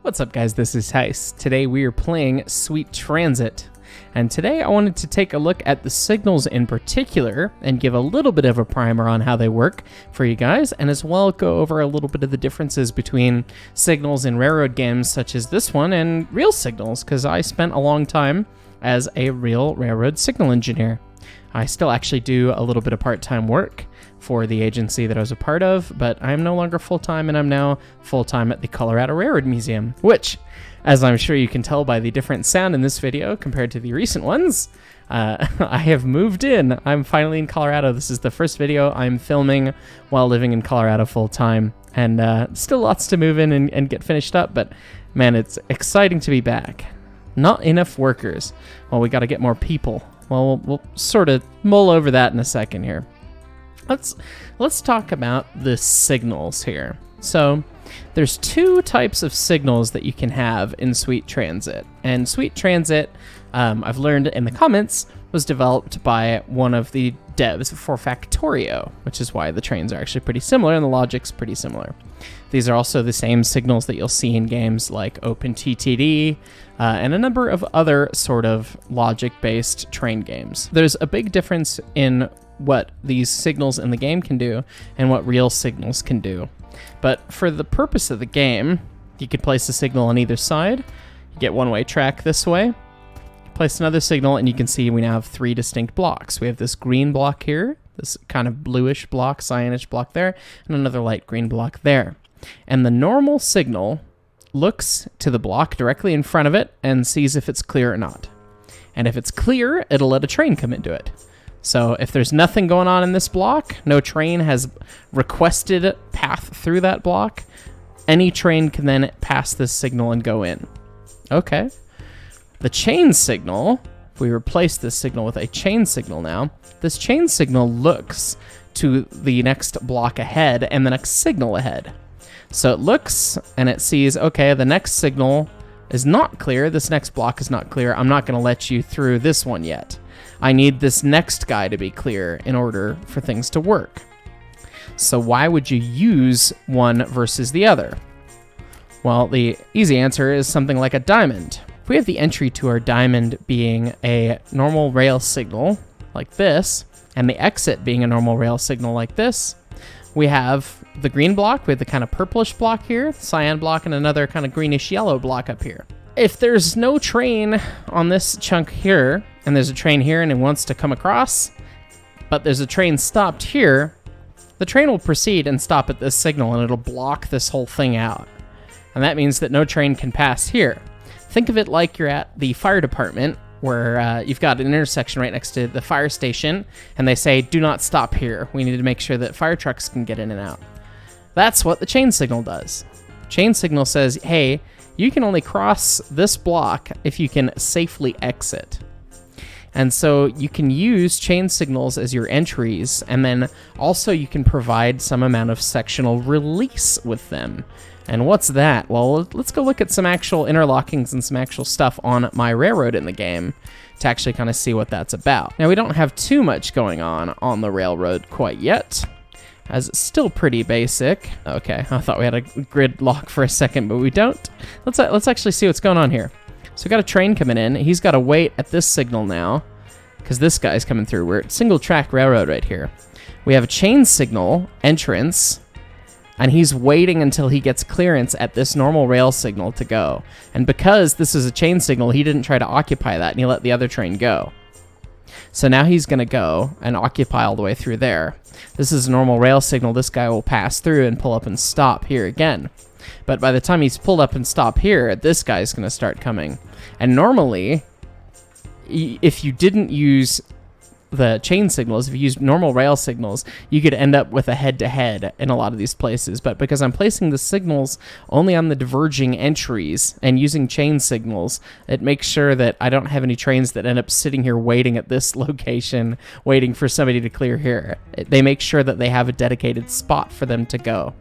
What's up, guys? This is Heist. Today we are playing Sweet Transit, and today I wanted to take a look at the signals in particular and give a little bit of a primer on how they work for you guys, and as well go over a little bit of the differences between signals in railroad games such as this one and real signals, because I spent a long time as a real railroad signal engineer. I still actually do a little bit of part-time work for the agency that I was a part of, but I'm no longer full-time, and I'm now full-time at the Colorado Railroad Museum, which, as I'm sure you can tell by the different sound in this video compared to the recent ones, I have moved in. I'm finally in Colorado. This is the first video I'm filming while living in Colorado full-time, and still lots to move in and get finished up, but man, it's exciting to be back. Not enough workers. Well, we got to get more people. Well, we'll sort of mull over that in a second here. Let's talk about the signals here. So there's two types of signals that you can have in Sweet Transit. And Sweet Transit, I've learned in the comments, was developed by one of the devs for Factorio, which is why the trains are actually pretty similar and the logic's pretty similar. These are also the same signals that you'll see in games like OpenTTD and a number of other sort of logic-based train games. There's a big difference in what these signals in the game can do and what real signals can do. But for the purpose of the game, you could place a signal on either side. You get one-way track this way. Place another signal, and you can see we now have three distinct blocks. We have this green block here, this kind of bluish block, cyanish block there, and another light green block there. And the normal signal looks to the block directly in front of it and sees if it's clear or not. And if it's clear, it'll let a train come into it. So if there's nothing going on in this block, no train has requested path through that block, any train can then pass this signal and go in. Okay. The chain signal, if we replace this signal with a chain signal now, this chain signal looks to the next block ahead and the next signal ahead. So it looks and it sees, okay, the next signal is not clear, this next block is not clear, I'm not going to let you through this one yet. I need this next guy to be clear in order for things to work. So why would you use one versus the other? Well, the easy answer is something like a diamond. If we have the entry to our diamond being a normal rail signal like this, and the exit being a normal rail signal like this, we have the green block, we have the kind of purplish block here, cyan block, and another kind of greenish yellow block up here. If there's no train on this chunk here, and there's a train here and it wants to come across, but there's a train stopped here, the train will proceed and stop at this signal, and it'll block this whole thing out. And that means that no train can pass here. Think of it like you're at the fire department, where you've got an intersection right next to the fire station, and they say, do not stop here. We need to make sure that fire trucks can get in and out. That's what the chain signal does. Chain signal says, hey, you can only cross this block if you can safely exit. And so you can use chain signals as your entries, and then also you can provide some amount of sectional release with them. And what's that? Well, let's go look at some actual interlockings and some actual stuff on my railroad in the game to actually kind of see what that's about. Now, we don't have too much going on the railroad quite yet, as it's still pretty basic. Okay, I thought we had a grid lock for a second, but we don't. Let's actually see what's going on here. So we got a train coming in. He's got to wait at this signal now, because this guy's coming through. We're at single track railroad right here. We have a chain signal entrance, and he's waiting until he gets clearance at this normal rail signal to go. And because this is a chain signal, he didn't try to occupy that, and he let the other train go. So now he's going to go and occupy all the way through there. This is a normal rail signal. This guy will pass through and pull up and stop here again. But by the time he's pulled up and stopped here, this guy's going to start coming. And normally, if you didn't use the chain signals, if you used normal rail signals, you could end up with a head-to-head in a lot of these places. But because I'm placing the signals only on the diverging entries and using chain signals, it makes sure that I don't have any trains that end up sitting here waiting at this location, waiting for somebody to clear here. They make sure that they have a dedicated spot for them to go.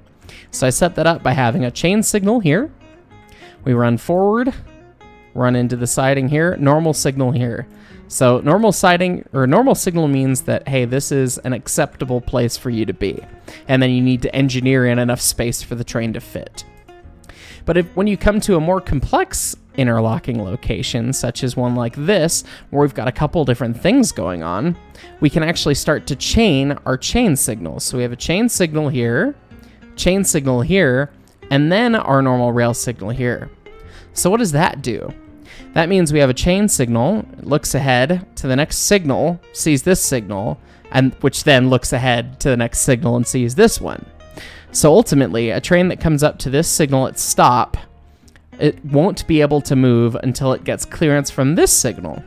So I set that up by having a chain signal here. We run forward, run into the siding here, normal signal here. So normal siding or normal signal means that, hey, this is an acceptable place for you to be. And then you need to engineer in enough space for the train to fit. But when you come to a more complex interlocking location, such as one like this, where we've got a couple different things going on, we can actually start to chain our chain signals. So we have a chain signal here, and then our normal rail signal here. So what does that do? That means we have a chain signal, it looks ahead to the next signal, sees this signal, and which then looks ahead to the next signal and sees this one. So ultimately, a train that comes up to this signal at stop, it won't be able to move until it gets clearance from this signal.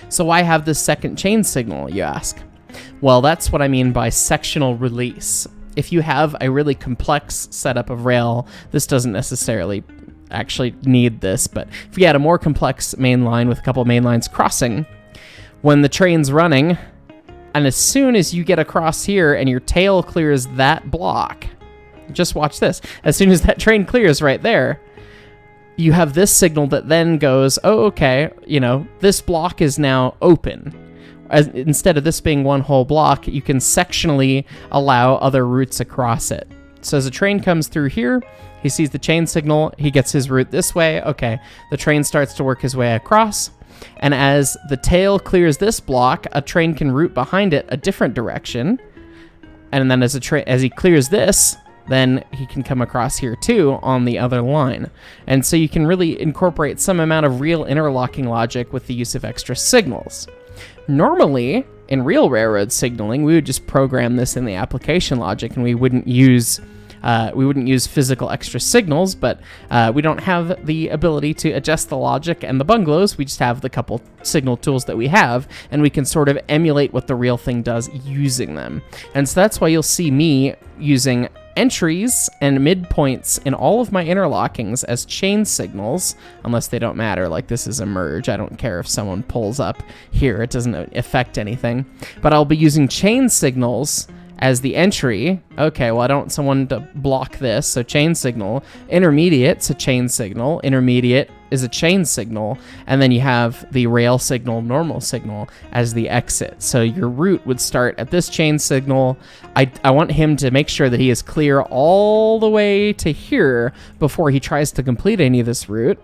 So why have this second chain signal, you ask? Well, that's what I mean by sectional release. If you have a really complex setup of rail, this doesn't necessarily actually need this, but if you had a more complex main line with a couple main lines crossing, when the train's running, and as soon as you get across here and your tail clears that block, just watch this, as soon as that train clears right there, you have this signal that then goes, oh, okay, this block is now open. Instead of this being one whole block, you can sectionally allow other routes across it. So as a train comes through here, he sees the chain signal, he gets his route this way, okay, the train starts to work his way across, and as the tail clears this block, a train can route behind it a different direction, and then as he clears this, then he can come across here too on the other line. And so you can really incorporate some amount of real interlocking logic with the use of extra signals. Normally, in real railroad signaling, we would just program this in the application logic, and we wouldn't use physical extra signals, but we don't have the ability to adjust the logic and the bungalows. We just have the couple signal tools that we have, and we can sort of emulate what the real thing does using them. And so that's why you'll see me using entries and midpoints in all of my interlockings as chain signals, unless they don't matter, like this is a merge. I don't care if someone pulls up here, it doesn't affect anything. But I'll be using chain signals as the entry. Okay, well, I don't want someone to block this, so chain signal. Intermediate's a chain signal. Intermediate is a chain signal. And then you have the rail signal, normal signal, as the exit. So your route would start at this chain signal. I want him to make sure that he is clear all the way to here before he tries to complete any of this route.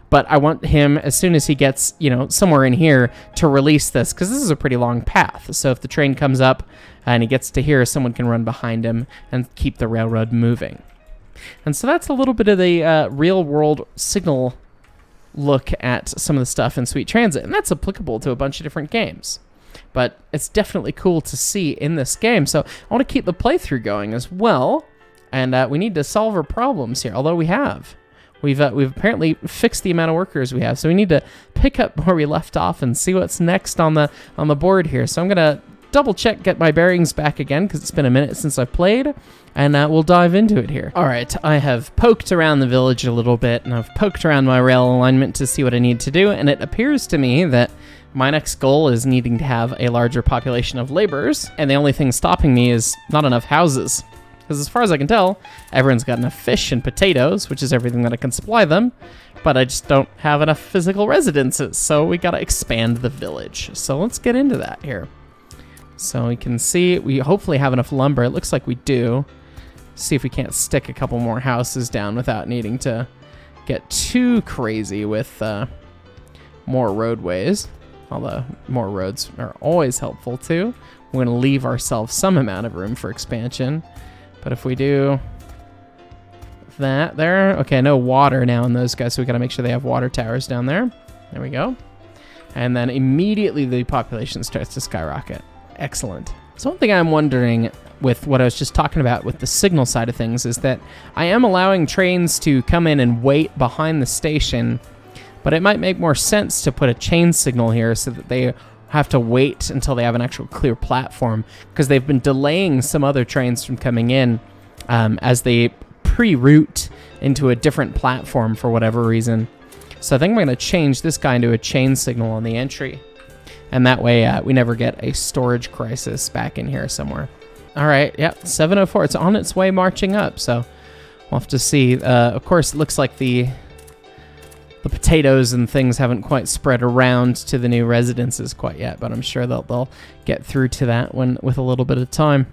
But I want him, as soon as he gets, somewhere in here, to release this, because this is a pretty long path. So if the train comes up and he gets to here, someone can run behind him and keep the railroad moving. And so that's a little bit of the real-world signal look at some of the stuff in Sweet Transit, and that's applicable to a bunch of different games. But it's definitely cool to see in this game. So I want to keep the playthrough going as well, and we need to solve our problems here, although we have. We've apparently fixed the amount of workers we have, so we need to pick up where we left off and see what's next on the board here. So I'm gonna double check, get my bearings back again, because it's been a minute since I've played, and we'll dive into it here. All right, I have poked around the village a little bit, and I've poked around my rail alignment to see what I need to do, and it appears to me that my next goal is needing to have a larger population of laborers, and the only thing stopping me is not enough houses. Because as far as I can tell, everyone's got enough fish and potatoes, which is everything that I can supply them, but I just don't have enough physical residences, so we gotta expand the village. So let's get into that here. So we can see, we hopefully have enough lumber. It looks like we do. See if we can't stick a couple more houses down without needing to get too crazy with more roadways. Although more roads are always helpful too. We're gonna leave ourselves some amount of room for expansion. But if we do that there, okay, no water now in those guys, so we gotta make sure they have water towers down there. There we go. And then immediately the population starts to skyrocket. Excellent. So one thing I'm wondering with what I was just talking about with the signal side of things is that I am allowing trains to come in and wait behind the station, but it might make more sense to put a chain signal here so that they have to wait until they have an actual clear platform, because they've been delaying some other trains from coming in as they pre-route into a different platform for whatever reason. So I think I'm going to change this guy into a chain signal on the entry, and that way we never get a storage crisis back in here somewhere. All right, yeah, 704. It's on its way marching up, so we'll have to see. Of course, it looks like the potatoes and things haven't quite spread around to the new residences quite yet, but I'm sure they'll get through to that one with a little bit of time.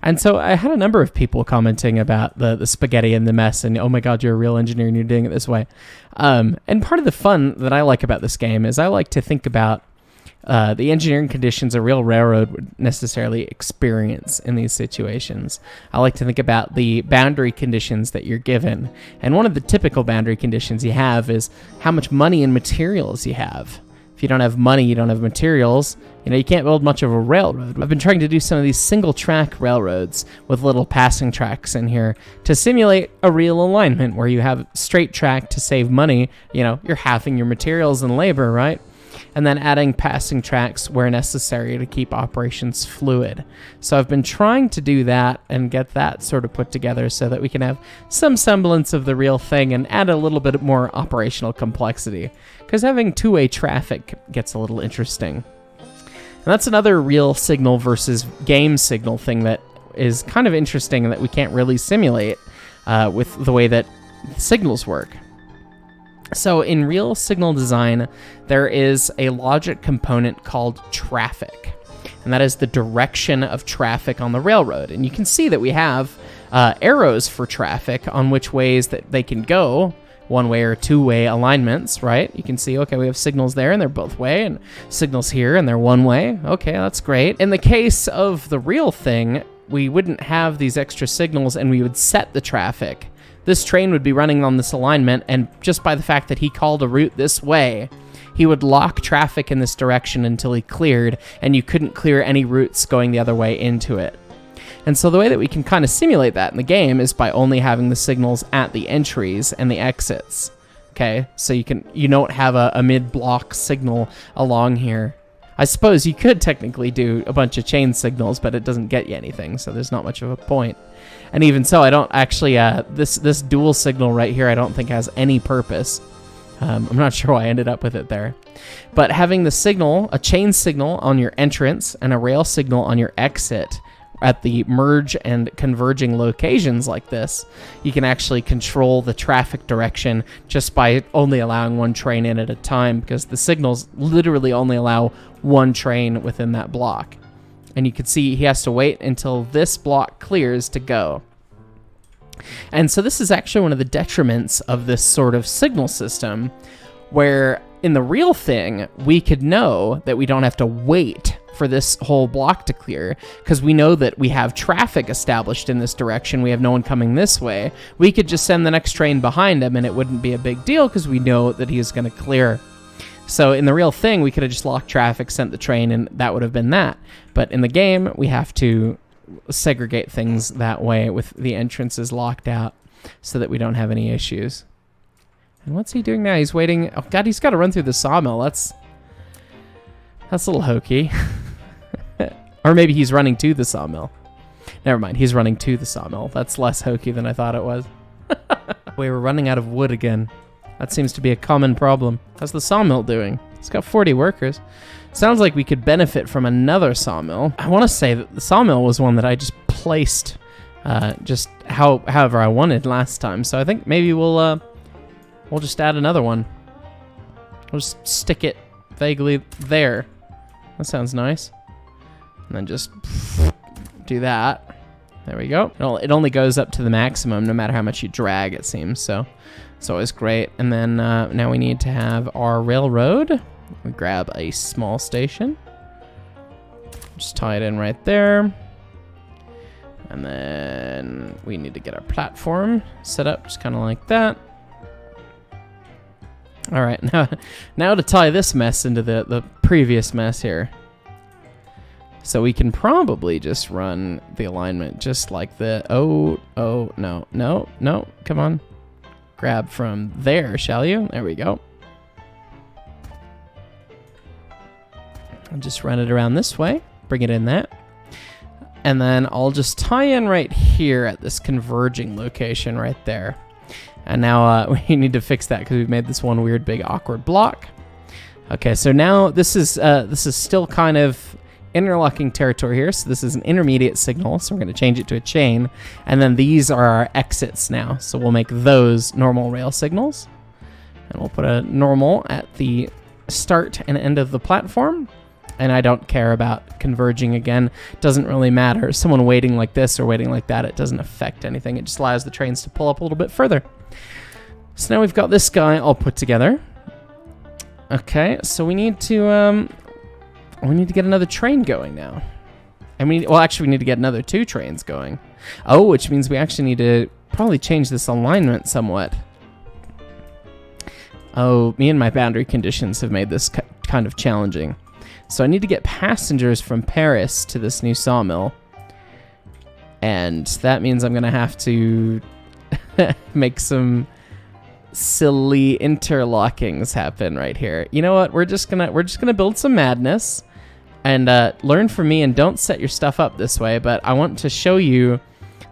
And so I had a number of people commenting about the spaghetti and the mess and, oh my God, you're a real engineer and you're doing it this way. And part of the fun that I like about this game is I like to think about the engineering conditions a real railroad would necessarily experience in these situations. I like to think about the boundary conditions that you're given. And one of the typical boundary conditions you have is how much money and materials you have. If you don't have money, you don't have materials, you can't build much of a railroad. I've been trying to do some of these single track railroads with little passing tracks in here to simulate a real alignment where you have straight track to save money. You're halving your materials and labor, right? And then adding passing tracks where necessary to keep operations fluid. So I've been trying to do that and get that sort of put together so that we can have some semblance of the real thing and add a little bit more operational complexity, because having two-way traffic gets a little interesting. And that's another real signal versus game signal thing that is kind of interesting and that we can't really simulate with the way that signals work. So in real signal design, there is a logic component called traffic, and that is the direction of traffic on the railroad. And you can see that we have arrows for traffic on which ways that they can go, one-way or two-way alignments, right? You can see, okay, we have signals there and they're both way, and signals here and they're one way. Okay, that's great. In the case of the real thing, we wouldn't have these extra signals and we would set the traffic. This train would be running on this alignment, and just by the fact that he called a route this way, he would lock traffic in this direction until he cleared, and you couldn't clear any routes going the other way into it. And so the way that we can kind of simulate that in the game is by only having the signals at the entries and the exits. Okay, so you don't have a mid-block signal along here. I suppose you could technically do a bunch of chain signals, but it doesn't get you anything, so there's not much of a point. And even so, I don't actually, this dual signal right here, I don't think has any purpose. I'm not sure why I ended up with it there. But having the signal, a chain signal on your entrance and a rail signal on your exit at the merge and converging locations like this, you can actually control the traffic direction just by only allowing one train in at a time, because the signals literally only allow one train within that block. And you can see he has to wait until this block clears to go. And so this is actually one of the detriments of this sort of signal system, where in the real thing, we could know that we don't have to wait for this whole block to clear, because we know that we have traffic established in this direction. We have no one coming this way. We could just send the next train behind him and it wouldn't be a big deal because we know that he is going to clear. So in the real thing, we could have just locked traffic, sent the train, and that would have been that. But in the game, we have to segregate things that way with the entrances locked out so that we don't have any issues. And what's he doing now? He's waiting. Oh God, he's got to run through the sawmill. That's a little hokey. Or maybe he's running to the sawmill. Never mind, he's running to the sawmill. That's less hokey than I thought it was. We were running out of wood again. That seems to be a common problem. How's the sawmill doing? It's got 40 workers. Sounds like we could benefit from another sawmill. I want to say that the sawmill was one that I just placed just however I wanted last time. So I think maybe we'll just add another one. We'll just stick it vaguely there. That sounds nice. And then just do that. There we go. It only goes up to the maximum no matter how much you drag, it seems. So it's always great. And then now we need to have our railroad. We grab a small station. Just tie it in right there. And then we need to get our platform set up just kind of like that. All right, now to tie this mess into the previous mess here. So we can probably just run the alignment just like the, no, come on. Grab from there, shall you? There we go. And just run it around this way, bring it in that. And then I'll just tie in right here at this converging location right there. And now we need to fix that because we've made this one weird big awkward block. Okay, so now this is still kind of interlocking territory here. So this is an intermediate signal, so we're going to change it to a chain. And then these are our exits now. So we'll make those normal rail signals. And we'll put a normal at the start and end of the platform. And I don't care about converging again. Doesn't really matter. Someone waiting like this or waiting like that, it doesn't affect anything. It just allows the trains to pull up a little bit further. So now we've got this guy all put together. Okay, so we need to get another train going now. And we need to get another 2 trains going. Oh, which means we actually need to probably change this alignment somewhat. Oh, me and my boundary conditions have made this kind of challenging. So I need to get passengers from Paris to this new sawmill. And that means I'm going to have to make some silly interlockings happen right here. You know what? We're just going to build some madness and learn from me, and don't set your stuff up this way, but I want to show you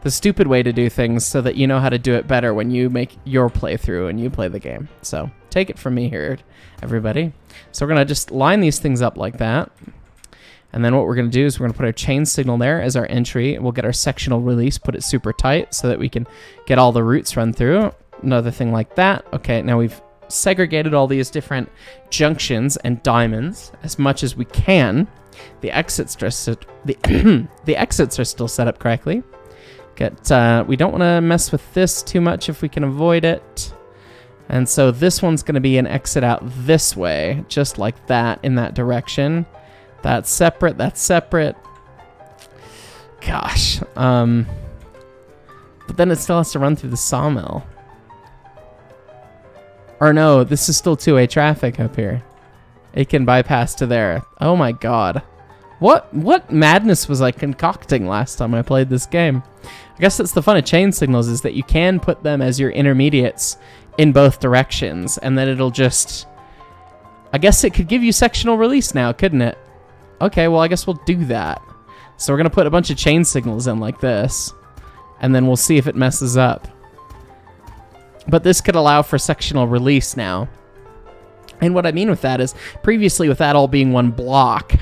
the stupid way to do things so that you know how to do it better when you make your playthrough and you play the game. So take it from me here, everybody. So we're going to just line these things up like that. And then what we're going to do is we're going to put our chain signal there as our entry. We'll get our sectional release, put it super tight so that we can get all the routes run through. Another thing like that. Okay, now we've segregated all these different junctions and diamonds as much as we can. The exits are still set up correctly. We don't want to mess with this too much if we can avoid it. And so this one's going to be an exit out this way, just like that, in that direction. That's separate, that's separate. Gosh. But then it still has to run through the sawmill. Or no, this is still two-way traffic up here. It can bypass to there. Oh my god. What madness was I concocting last time I played this game? I guess that's the fun of chain signals, is that you can put them as your intermediates in both directions, and then it'll just... I guess it could give you sectional release now, couldn't it? Okay, well, I guess we'll do that. So we're going to put a bunch of chain signals in like this, and then we'll see if it messes up. But this could allow for sectional release now. And what I mean with that is, previously with that all being one block,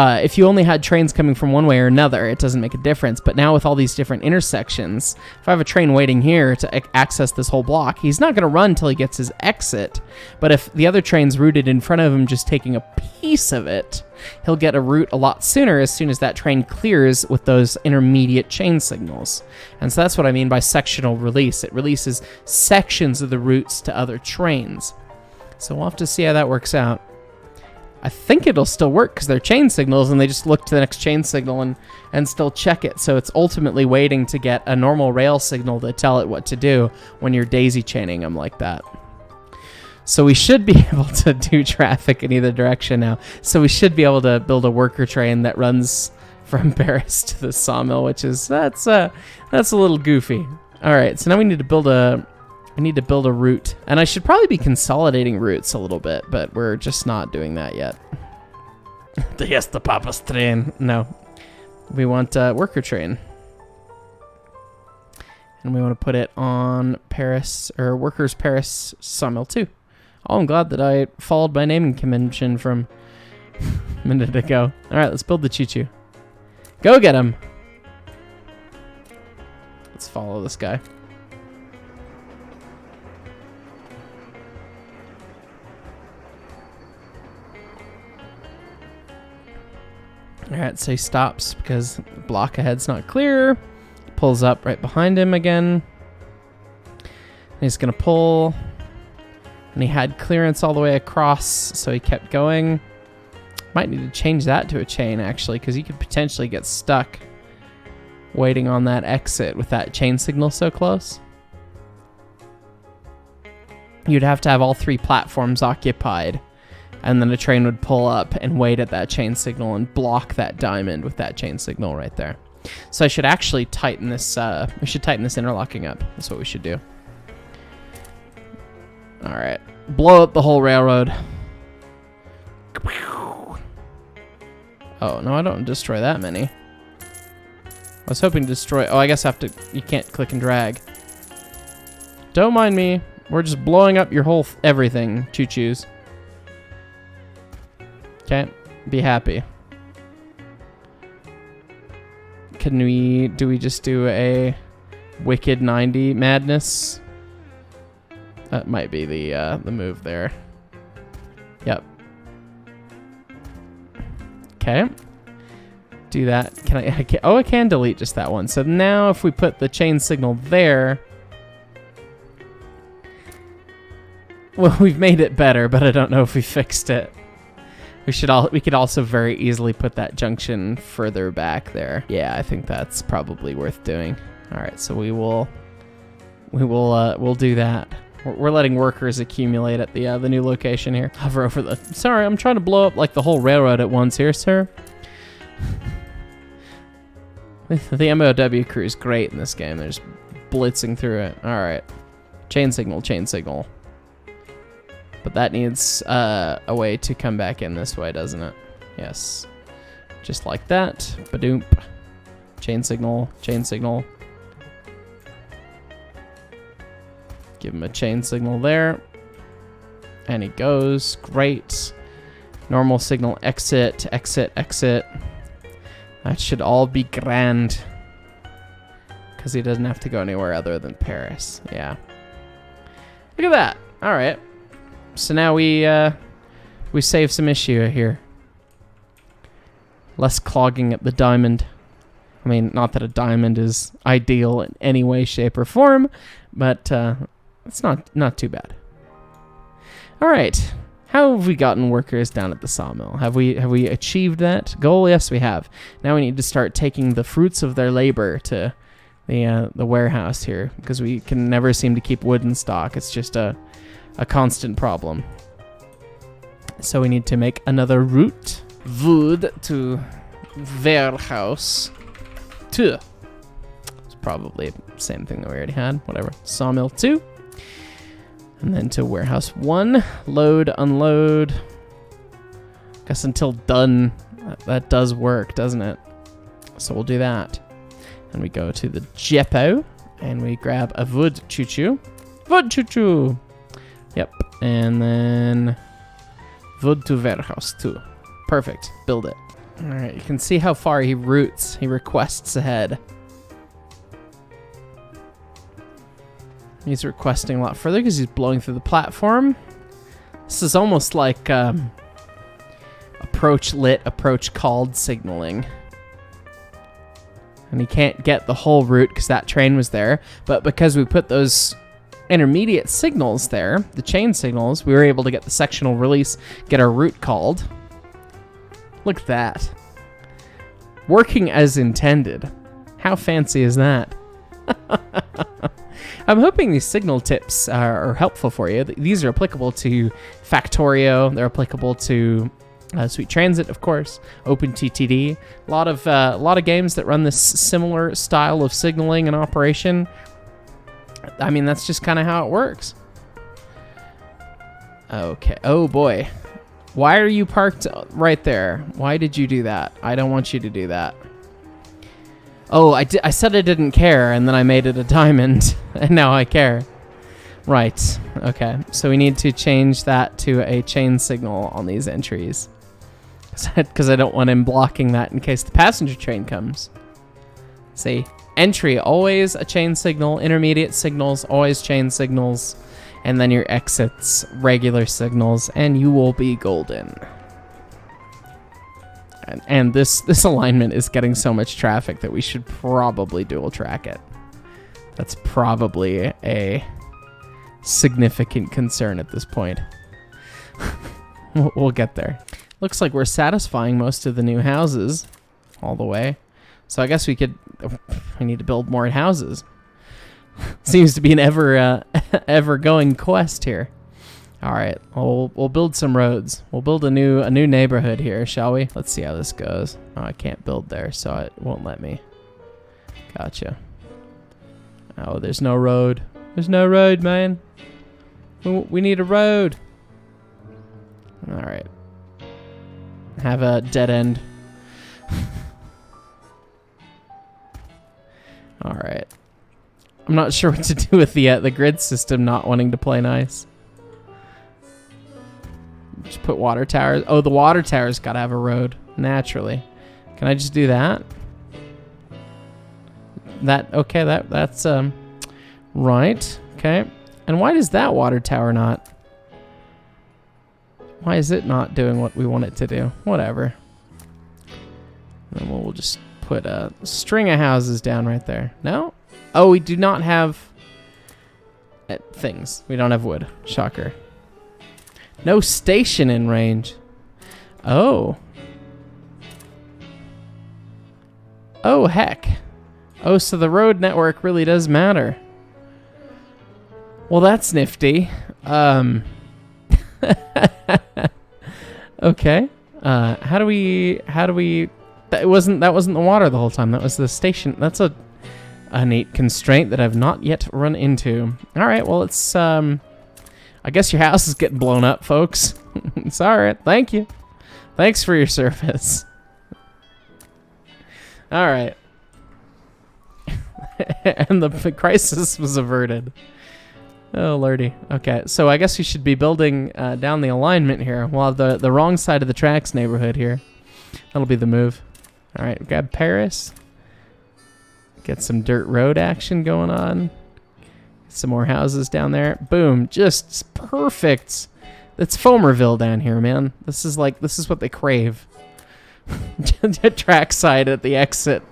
if you only had trains coming from one way or another, it doesn't make a difference. But now with all these different intersections, if I have a train waiting here to access this whole block, he's not going to run until he gets his exit. But if the other train's routed in front of him just taking a piece of it, he'll get a route a lot sooner as soon as that train clears with those intermediate chain signals. And so that's what I mean by sectional release. It releases sections of the routes to other trains. So we'll have to see how that works out. I think it'll still work because they're chain signals and they just look to the next chain signal and still check it. So it's ultimately waiting to get a normal rail signal to tell it what to do when you're daisy chaining them like that. So we should be able to do traffic in either direction now. So we should be able to build a worker train that runs from Paris to the sawmill, which is, that's a little goofy. All right, so now we need to build a route, and I should probably be consolidating routes a little bit, but we're just not doing that yet. Yes, the Papa's train. No, we want a worker train, and we want to put it on Paris, or Workers Paris Sawmill 2. Oh, I'm glad that I followed my naming convention from a minute ago. All right, let's build the choo-choo. Go get him. Let's follow this guy. Alright, so he stops because the block ahead's not clear. Pulls up right behind him again. And he's going to pull. And he had clearance all the way across, so he kept going. Might need to change that to a chain, actually, because he could potentially get stuck waiting on that exit with that chain signal so close. You'd have to have all three platforms occupied. And then a train would pull up and wait at that chain signal and block that diamond with that chain signal right there. So I should actually tighten this, we should tighten this interlocking up. That's what we should do. All right. Blow up the whole railroad. Oh, no, I don't destroy that many. I was hoping to destroy, oh, I guess I have to, you can't click and drag. Don't mind me. We're just blowing up your whole everything, choo-choos. Okay, be happy. Do we just do a Wicked 90 madness? That might be the move there. Yep. Okay. Do that. Can I can, oh, I can delete just that one. So now if we put the chain signal there, well, we've made it better, but I don't know if we fixed it. We could also very easily put that junction further back there. Yeah, I think that's probably worth doing. All right, so we'll do that. We're letting workers accumulate at the new location here. Hover over the. Sorry, I'm trying to blow up like the whole railroad at once here, sir. The MOW crew is great in this game. They're just blitzing through it. All right, chain signal, chain signal. But that needs a way to come back in this way, doesn't it? Yes. Just like that. Badoomp. Chain signal, chain signal. Give him a chain signal there. And he goes. Great. Normal signal, exit, exit, exit. That should all be grand. Because he doesn't have to go anywhere other than Paris. Yeah. Look at that. All right. So now we save some issue here. Less clogging at the diamond. I mean, not that a diamond is ideal in any way, shape, or form, but it's not too bad. All right, how have we gotten workers down at the sawmill? Have we achieved that goal? Yes, we have. Now we need to start taking the fruits of their labor to the warehouse here, because we can never seem to keep wood in stock. It's just a constant problem. So we need to make another route. Wood to warehouse 2. It's probably the same thing that we already had. Whatever. Sawmill 2. And then to warehouse 1. Load, unload. Guess until done. That does work, doesn't it? So we'll do that. And we go to the depot. And we grab a wood choo-choo. Wood choo-choo! Yep, and then wood to warehouse 2. Perfect, build it. All right, you can see how far he routes, he requests ahead. He's requesting a lot further because he's blowing through the platform. This is almost like approach lit, approach called signaling. And he can't get the whole route because that train was there, but because we put those intermediate signals there, the chain signals, we were able to get the sectional release, get our route called. Look at that. Working as intended. How fancy is that? I'm hoping these signal tips are helpful for you. These are applicable to Factorio. They're applicable to Sweet Transit, of course, OpenTTD. A lot of games that run this similar style of signaling and operation. I mean, that's just kind of how it works. Okay. Oh, boy. Why are you parked right there? Why did you do that? I don't want you to do that. Oh, I said I didn't care, and then I made it a diamond, and now I care. Right. Okay. So we need to change that to a chain signal on these entries. Because I don't want him blocking that in case the passenger train comes. See? Entry, always a chain signal. Intermediate signals, always chain signals. And then your exits, regular signals, and you will be golden. And this alignment is getting so much traffic that we should probably dual track it. That's probably a significant concern at this point. We'll get there. Looks like we're satisfying most of the new houses all the way. So I guess we need to build more houses. Seems to be an ever going quest here. All right, we'll build some roads. We'll build a new neighborhood here, shall we? Let's see how this goes. Oh, I can't build there, so it won't let me. Gotcha. Oh, there's no road. There's no road, man. We need a road. All right. Have a dead end. All right. I'm not sure what to do with the grid system not wanting to play nice. Just put water towers. Oh, the water towers gotta have a road naturally. Can I just do that? Okay? That's right. Okay. And why does that water tower not? Why is it not doing what we want it to do? Whatever. And we'll just put a string of houses down right there. No? Oh, we do not have things. We don't have wood. Shocker. No station in range. Oh. Oh, heck. Oh, so the road network really does matter. Well, that's nifty. Okay. How do we that wasn't the water the whole time. That was the station. That's a neat constraint that I've not yet run into. All right, well, it's I guess your house is getting blown up, folks. It's all right. Thank you. Thanks for your service. All right. And the crisis was averted. Oh, lordy. Okay, so I guess we should be building down the alignment here. We'll have the wrong side of the tracks neighborhood here. That'll be the move. All right, grab Paris. Get some dirt road action going on. Some more houses down there. Boom, just perfect. It's Fomerville down here, man. This is what they crave. Track side at the exit.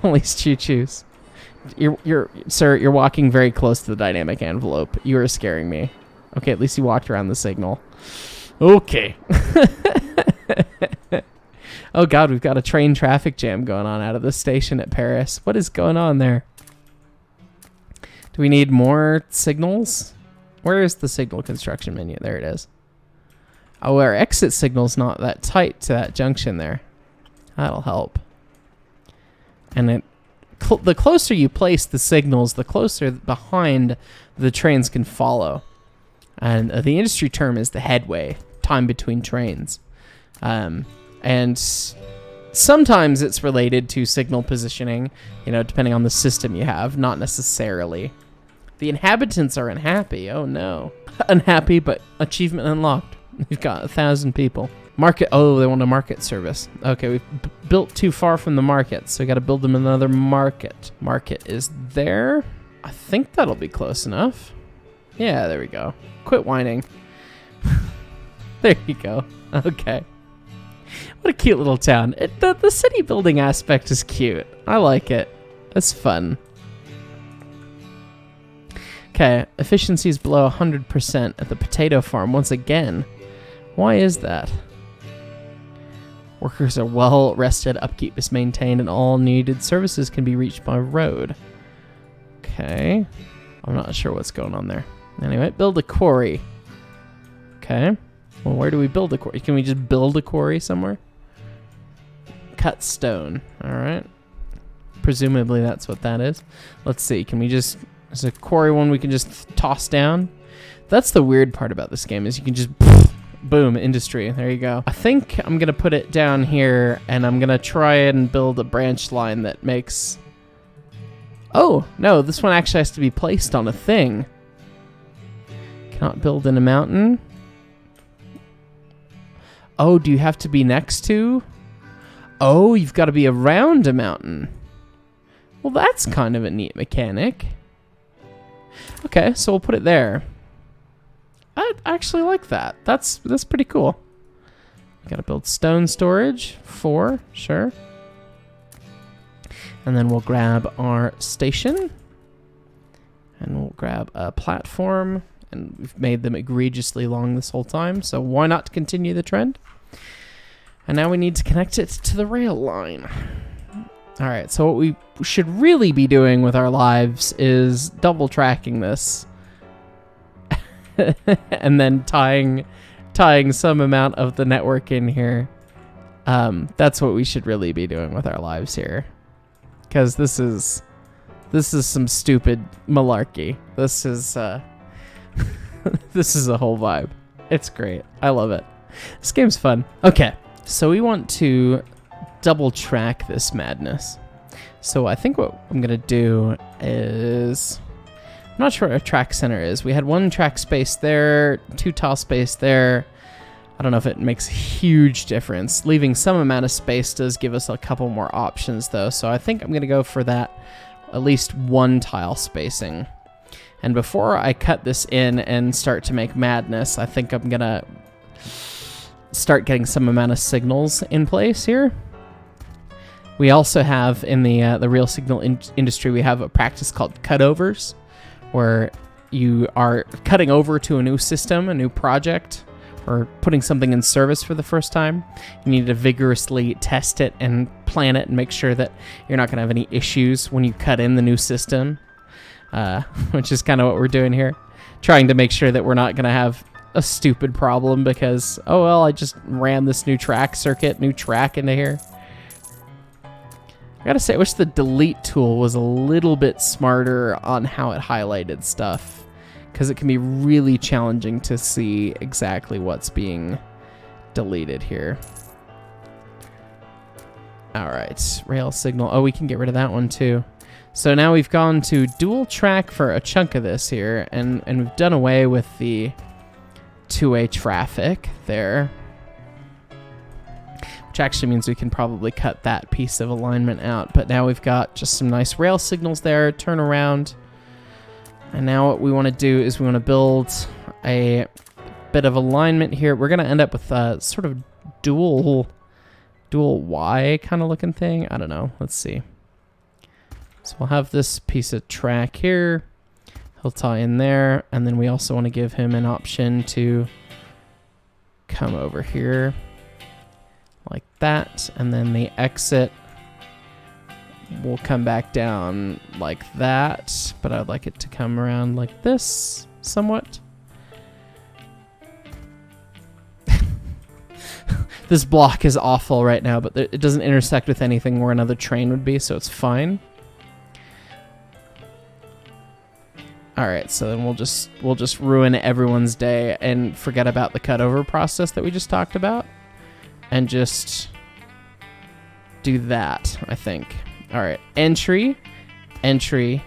All these choo-choos. Sir, you're walking very close to the dynamic envelope. You are scaring me. Okay, at least you walked around the signal. Okay. Oh God, we've got a train traffic jam going on out of the station at Paris. What is going on there? Do we need more signals? Where is the signal construction menu? There it is. Oh, our exit signal's not that tight to that junction there. That'll help. And the closer you place the signals, the closer behind the trains can follow. And the industry term is the headway, time between trains. And sometimes it's related to signal positioning, depending on the system you have, not necessarily. The inhabitants are unhappy. Oh no. Unhappy, but achievement unlocked. We've got 1,000 people. Market. Oh, they want a market service. Okay, we've built too far from the market, so we got to build them another market. Market is there. I think that'll be close enough. Yeah, there we go. Quit whining. There you go. Okay. What a cute little town. The city building aspect is cute. I like it. It's fun. Okay, efficiency is below 100% at the potato farm once again. Why is that? Workers are well rested, upkeep is maintained, and all needed services can be reached by road. Okay. I'm not sure what's going on there. Anyway, build a quarry. Okay. Well, where do we build a quarry? Can we just build a quarry somewhere? Cut stone. All right. Presumably that's what that is. Let's see. Can we just... Is a quarry one we can just toss down? That's the weird part about this game, is you can just... Boom, industry. There you go. I think I'm going to put it down here, and I'm going to try and build a branch line that makes... Oh, no, this one actually has to be placed on a thing. Cannot build in a mountain. Oh, do you have to be next to? Oh, you've got to be around a mountain. Well, that's kind of a neat mechanic. Okay, so we'll put it there. I actually like that. That's pretty cool. Gotta build stone storage. 4, sure. And then we'll grab our station. And we'll grab a platform. And we've made them egregiously long this whole time, so why not continue the trend? And now we need to connect it to the rail line. All right, so what we should really be doing with our lives is double tracking this. And then tying some amount of the network in here. That's what we should really be doing with our lives here. Because this is some stupid malarkey. This is this is a whole vibe. It's great. I love it. This game's fun. Okay, so we want to double track this madness. So I think what I'm gonna do is, I'm not sure what our track center is. We had 1 track space there, 2 tile space there. I don't know if it makes a huge difference. Leaving some amount of space does give us a couple more options though. So I think I'm gonna go for that, at least 1 tile spacing. And before I cut this in and start to make madness, I think I'm gonna start getting some amount of signals in place here. We also have in the rail signal industry, we have a practice called cutovers, where you are cutting over to a new system, a new project, or putting something in service for the first time. You need to vigorously test it and plan it and make sure that you're not going to have any issues when you cut in the new system, which is kind of what we're doing here. Trying to make sure that we're not going to have a stupid problem because, oh, well, I just ran this new track into here. I gotta say, I wish the delete tool was a little bit smarter on how it highlighted stuff, because it can be really challenging to see exactly what's being deleted here. All right, rail signal. Oh, we can get rid of that one too. So now we've gone to dual track for a chunk of this here, and we've done away with the two-way traffic there, which actually means we can probably cut that piece of alignment out. But now we've got just some nice rail signals there, turn around. And now what we want to do is we want to build a bit of alignment here. We're going to end up with a sort of dual Y kind of looking thing. I don't know. Let's see. So we'll have this piece of track here. He'll tie in there. And then we also want to give him an option to come over here like that. And then the exit will come back down like that. But I'd like it to come around like this somewhat. This block is awful right now, but it doesn't intersect with anything where another train would be, so it's fine. All right, so then we'll just ruin everyone's day and forget about the cutover process that we just talked about, and just do that, I think. All right, entry, entry,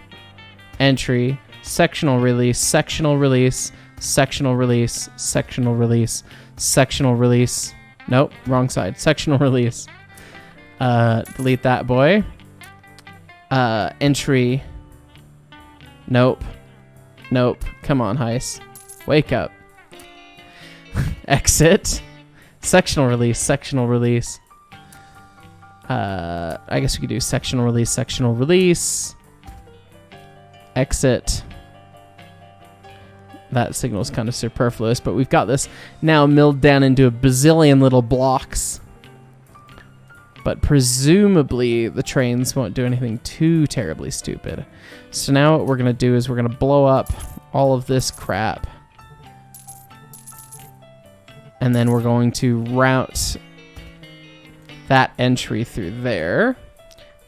entry, sectional release, sectional release, sectional release, sectional release, sectional release. Nope, wrong side. Sectional release. Delete that boy. Entry. Nope. Nope. Come on, Heis. Wake up. Exit. Sectional release. Sectional release. I guess we could do sectional release. Sectional release. Exit. That signal is kind of superfluous, but we've got this now milled down into a bazillion little blocks. But presumably the trains won't do anything too terribly stupid. So now what we're going to do is we're going to blow up all of this crap. And then we're going to route that entry through there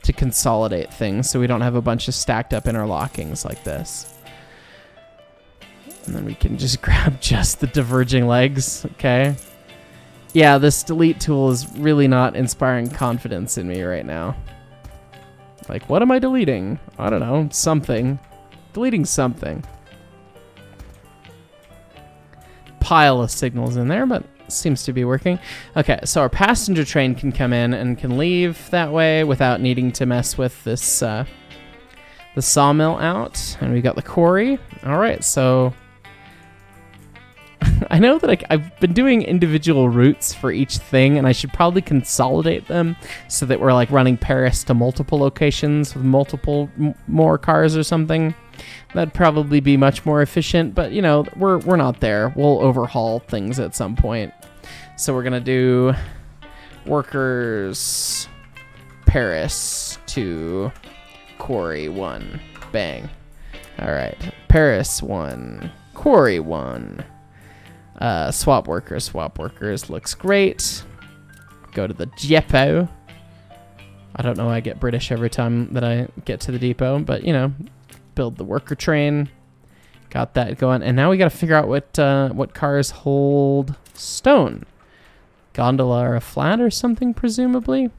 to consolidate things so we don't have a bunch of stacked up interlockings like this. And then we can just grab just the diverging legs, okay? Yeah, this delete tool is really not inspiring confidence in me right now. Like, what am I deleting? I don't know, something. Deleting something. Pile of signals in there, but seems to be working. Okay, so our passenger train can come in and can leave that way without needing to mess with this, the sawmill out. And we got the quarry. All right, so I know that I've been doing individual routes for each thing, and I should probably consolidate them so that we're like running Paris to multiple locations with multiple more cars or something. That'd probably be much more efficient, but you know, we're not there. We'll overhaul things at some point. So we're gonna do workers Paris to Quarry 1. Bang. All right, Paris 1, Quarry 1. Swap workers looks great. Go to the depot. I don't know why I get British every time that I get to the depot, but you know, build the worker train. Got that going, and now we got to figure out what cars hold stone. Gondola or a flat or something, presumably.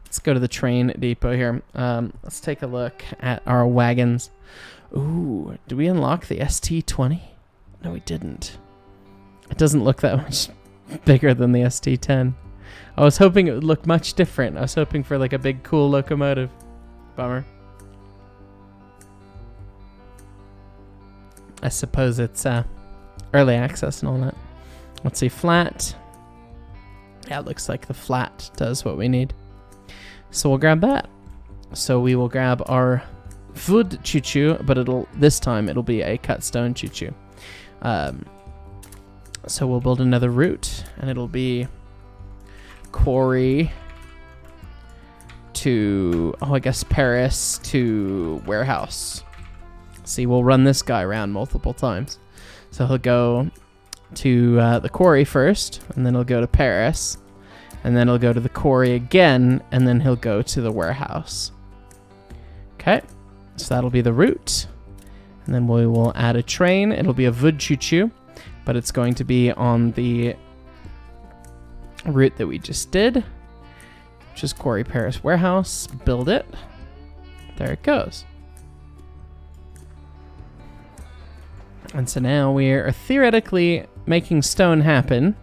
Let's go to the train depot here. Let's take a look at our wagons. Ooh, did we unlock the ST20? No, we didn't. It doesn't look that much bigger than the ST10. I was hoping it would look much different. I was hoping for like a big, cool locomotive. Bummer. I suppose it's early access and all that. Let's see, flat. Yeah, it looks like the flat does what we need. So we'll grab that. So we will grab our wood choo-choo, but this time it'll be a cut stone choo-choo. So we'll build another route, and it'll be Quarry to, I guess Paris to warehouse. See, we'll run this guy around multiple times. So he'll go to the Quarry first, and then he'll go to Paris, and then he'll go to the Quarry again, and then he'll go to the warehouse. Okay, so that'll be the route. And then we will add a train. It'll be a wood choo-choo, but it's going to be on the route that we just did, which is Quarry Paris Warehouse. Build it. There it goes. And so now we are theoretically making stone happen.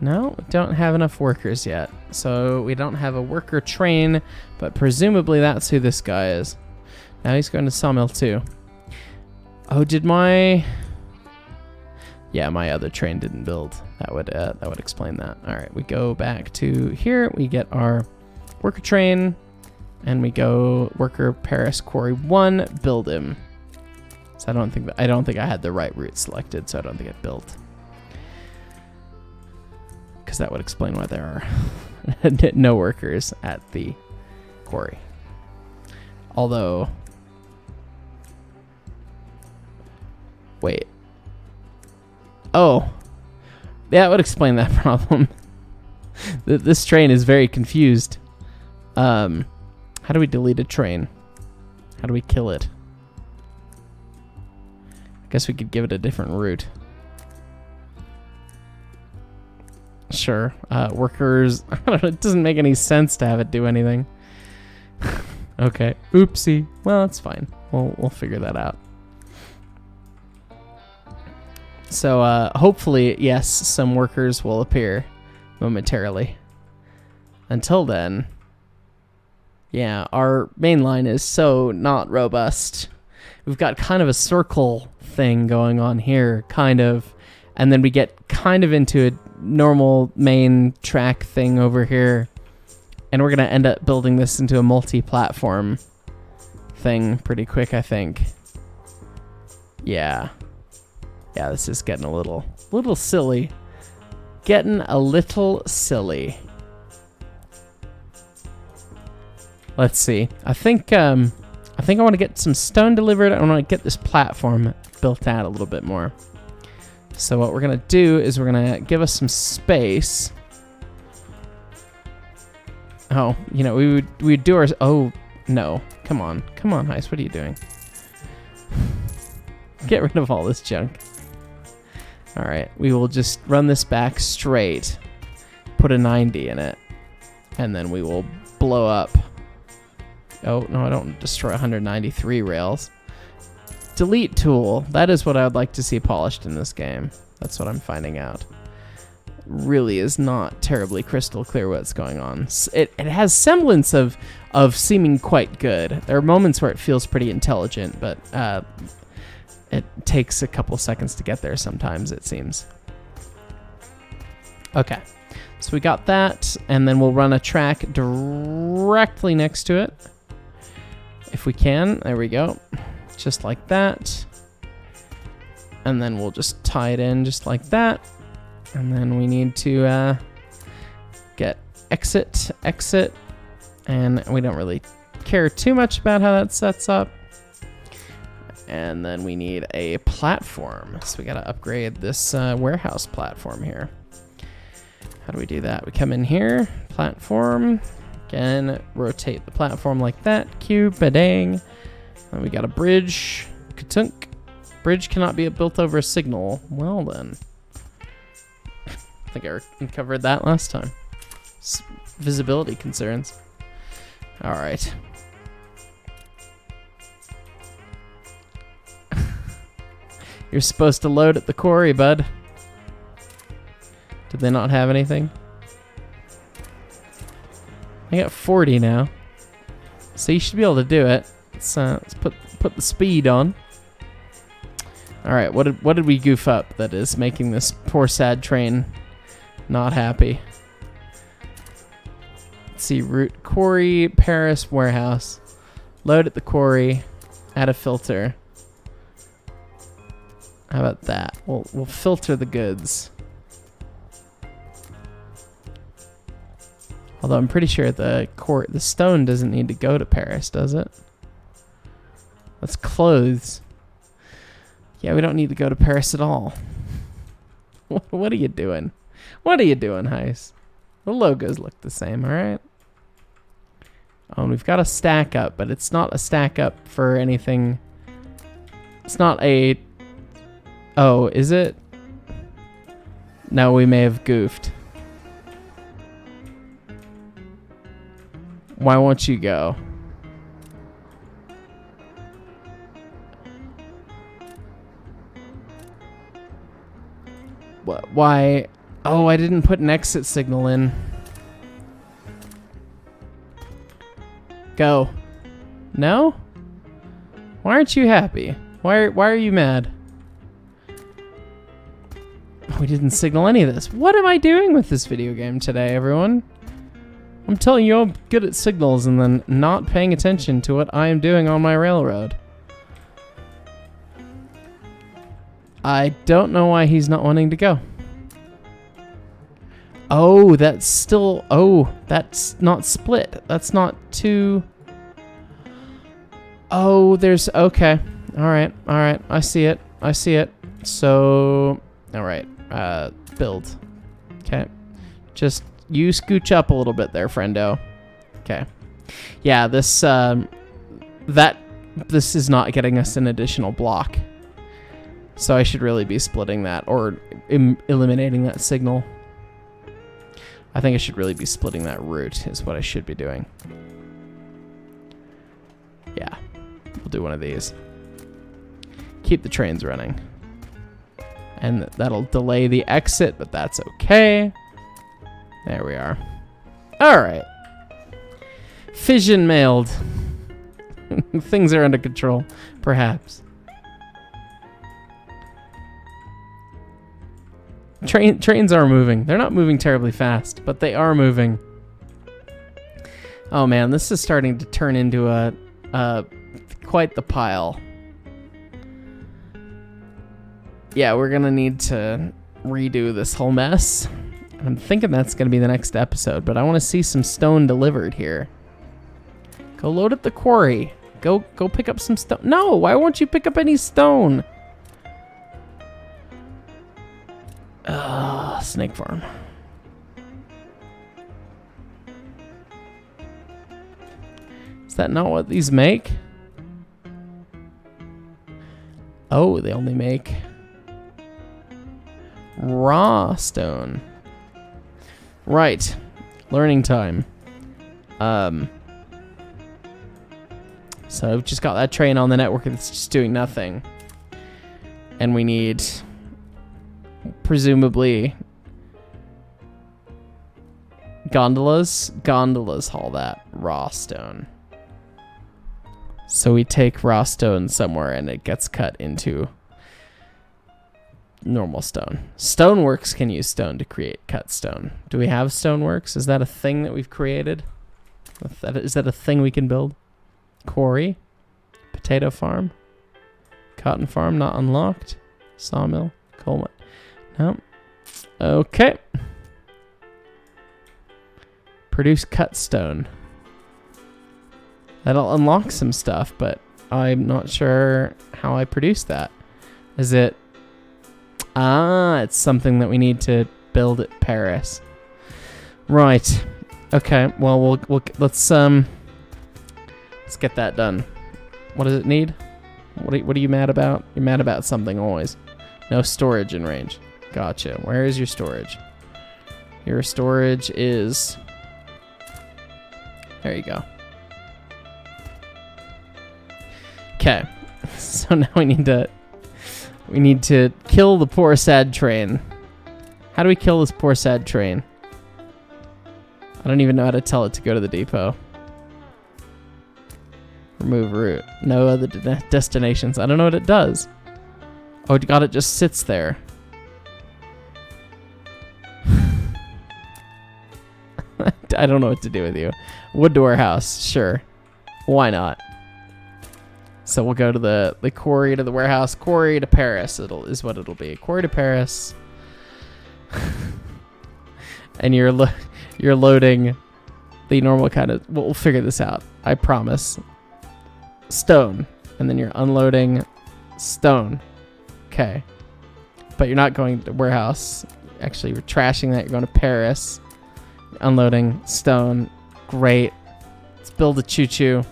No, we don't have enough workers yet. So we don't have a worker train, but presumably that's who this guy is. Now he's going to sawmill too. Oh, did my... Yeah, my other train didn't build. That would explain that. All right, we go back to here. We get our worker train, and we go worker Paris Quarry 1. Build him. So I don't think I had the right route selected, so I don't think it built. Because that would explain why there are no workers at the quarry. Although, wait. Oh, yeah, it would explain that problem. This train is very confused. How do we delete a train? How do we kill it? I guess we could give it a different route. Sure. Workers. I don't know, it doesn't make any sense to have it do anything. Okay. Oopsie. Well, it's fine. We'll figure that out. So hopefully, yes, some workers will appear momentarily. Until then, yeah, our main line is so not robust. We've got kind of a circle thing going on here, kind of, and then we get kind of into a normal main track thing over here, and we're gonna end up building this into a multi-platform thing pretty quick, I think. Yeah, this is getting a little silly. Getting a little silly. Let's see. I think I want to get some stone delivered. I want to get this platform built out a little bit more. So what we're going to do is we're going to give us some space. Oh, you know, we would do our... Oh, no. Come on, Heist. What are you doing? Get rid of all this junk. All right. We will just run this back straight. Put a 90 in it. And then we will blow up. Oh, no, I don't destroy 193 rails. Delete tool. That is what I would like to see polished in this game. That's what I'm finding out. Really is not terribly crystal clear what's going on. It has semblance of seeming quite good. There are moments where it feels pretty intelligent, but it takes a couple seconds to get there sometimes, it seems. Okay, so we got that, and then we'll run a track directly next to it. If we can, there we go. Just like that. And then we'll just tie it in just like that. And then we need to get exit. And we don't really care too much about how that sets up. And then we need a platform. So we got to upgrade this warehouse platform here. How do we do that? We come in here, platform. Again, rotate the platform like that. Cube, badang. And we got a bridge. Katunk. Bridge cannot be built over a signal. Well then. I think I covered that last time. Visibility concerns. Alright. You're supposed to load at the quarry, bud. Did they not have anything? I got 40 now. So you should be able to do it. Let's put the speed on. All right, what did we goof up that is making this poor sad train Not happy. Let's see, route Quarry, Paris, warehouse. Load at the quarry, add a filter. How about that? We'll filter the goods. Although I'm pretty sure the stone doesn't need to go to Paris, does it? That's clothes. Yeah, we don't need to go to Paris at all. What are you doing? What are you doing, Heis? The logos look the same, all right? Oh, and we've got a stack up, but it's not a stack up for anything. It's not a... Oh, is it? No, we may have goofed. Why won't you go? What? Why? Oh, I didn't put an exit signal in. Go. No? Why aren't you happy? Why are you mad? We didn't signal any of this. What am I doing with this video game today, everyone? I'm telling you I'm good at signals and then not paying attention to what I am doing on my railroad. I don't know why he's not wanting to go. Oh, that's still... Oh, that's not split. That's not two... Oh, there's... Okay. Alright, alright. I see it. I see it. So... Alright. Build. Okay. Just... You scooch up a little bit there, friendo. Okay. Yeah, this is not getting us an additional block. So I should really be splitting that or eliminating that signal. I think I should really be splitting that route is what I should be doing. Yeah. We'll do one of these. Keep the trains running. And that'll delay the exit, but that's okay. There we are. All right. Fission mailed. Things are under control, perhaps. Trains are moving. They're not moving terribly fast, but they are moving. Oh man, this is starting to turn into quite the pile. Yeah, we're gonna need to redo this whole mess. I'm thinking that's going to be the next episode, but I want to see some stone delivered here. Go load up the quarry. Go pick up some stone. No, why won't you pick up any stone? Snake farm. Is that not what these make? Oh, they only make raw stone. Right. Learning time. So I've just got that train on the network that's just doing nothing. And we need, presumably, gondolas. Gondolas haul that raw stone. So we take raw stone somewhere and it gets cut into normal stone. Stoneworks can use stone to create cut stone. Do we have Stoneworks? Is that a thing that we've created? Is that a thing we can build? Quarry? Potato farm? Cotton farm not unlocked? Sawmill? Coal mine? No. Okay. Produce cut stone. That'll unlock some stuff, but I'm not sure how I produce that. Is it... Ah, it's something that we need to build at Paris. Right. Okay. Well, let's get that done. What does it need? What are you mad about? You're mad about something always. No storage in range. Gotcha. Where is your storage? Your storage is... There you go. Okay. So now we need to kill the poor sad train. How do we kill this poor sad train? I don't even know how to tell it to go to the depot. Remove route. No other destinations. I don't know what it does. Oh God, it just sits there. I don't know what to do with you. Wood to warehouse, sure. Why not? So we'll go to the quarry to the warehouse. Quarry to Paris is what it'll be. Quarry to Paris. And you're loading the normal kind of... We'll figure this out. I promise. Stone. And then you're unloading stone. Okay. But you're not going to warehouse. Actually, you're trashing that. You're going to Paris. You're unloading stone. Great. Let's build a choo-choo.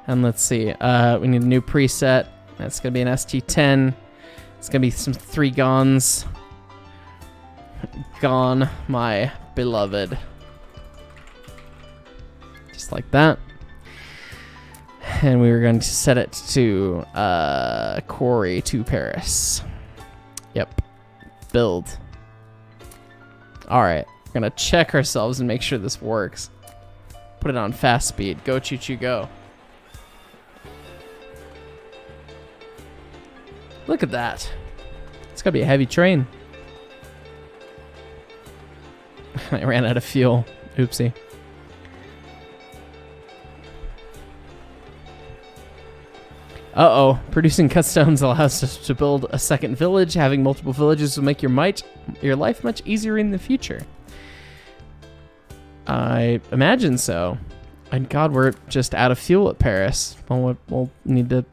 And let's see. We need a new preset. That's going to be an ST10. It's going to be some 3 gons. Gone, my beloved. Just like that. And we were going to set it to Quarry to Paris. Yep. Build. Alright. We're going to check ourselves and make sure this works. Put it on fast speed. Go, choo-choo, go. Look at that. It's got to be a heavy train. I ran out of fuel. Oopsie. Uh-oh. Producing cut stones allows us to build a second village. Having multiple villages will make your life much easier in the future. I imagine so. And God, we're just out of fuel at Paris. Well, we'll need to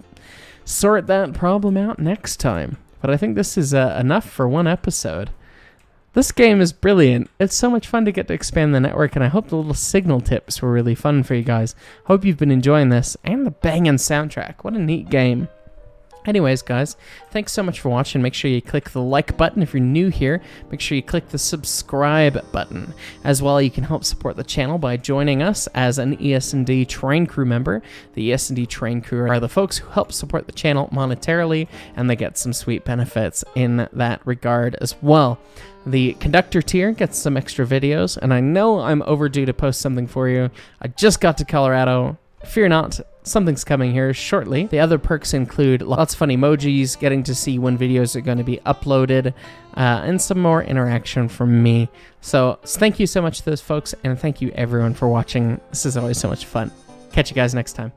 sort that problem out next time. But I think this is enough for one episode. This game is brilliant. It's so much fun to get to expand the network, and I hope the little signal tips were really fun for you guys. Hope you've been enjoying this, and the banging soundtrack. What a neat game. Anyways, guys, thanks so much for watching. Make sure you click the like button if you're new here. Make sure you click the subscribe button. As well, you can help support the channel by joining us as an ES&D Train Crew member. The ES&D Train Crew are the folks who help support the channel monetarily, and they get some sweet benefits in that regard as well. The conductor tier gets some extra videos, and I know I'm overdue to post something for you. I just got to Colorado. Fear not, something's coming here shortly. The other perks include lots of fun emojis, getting to see when videos are going to be uploaded, and some more interaction from me. So thank you so much to those folks, and thank you everyone for watching. This is always so much fun. Catch you guys next time.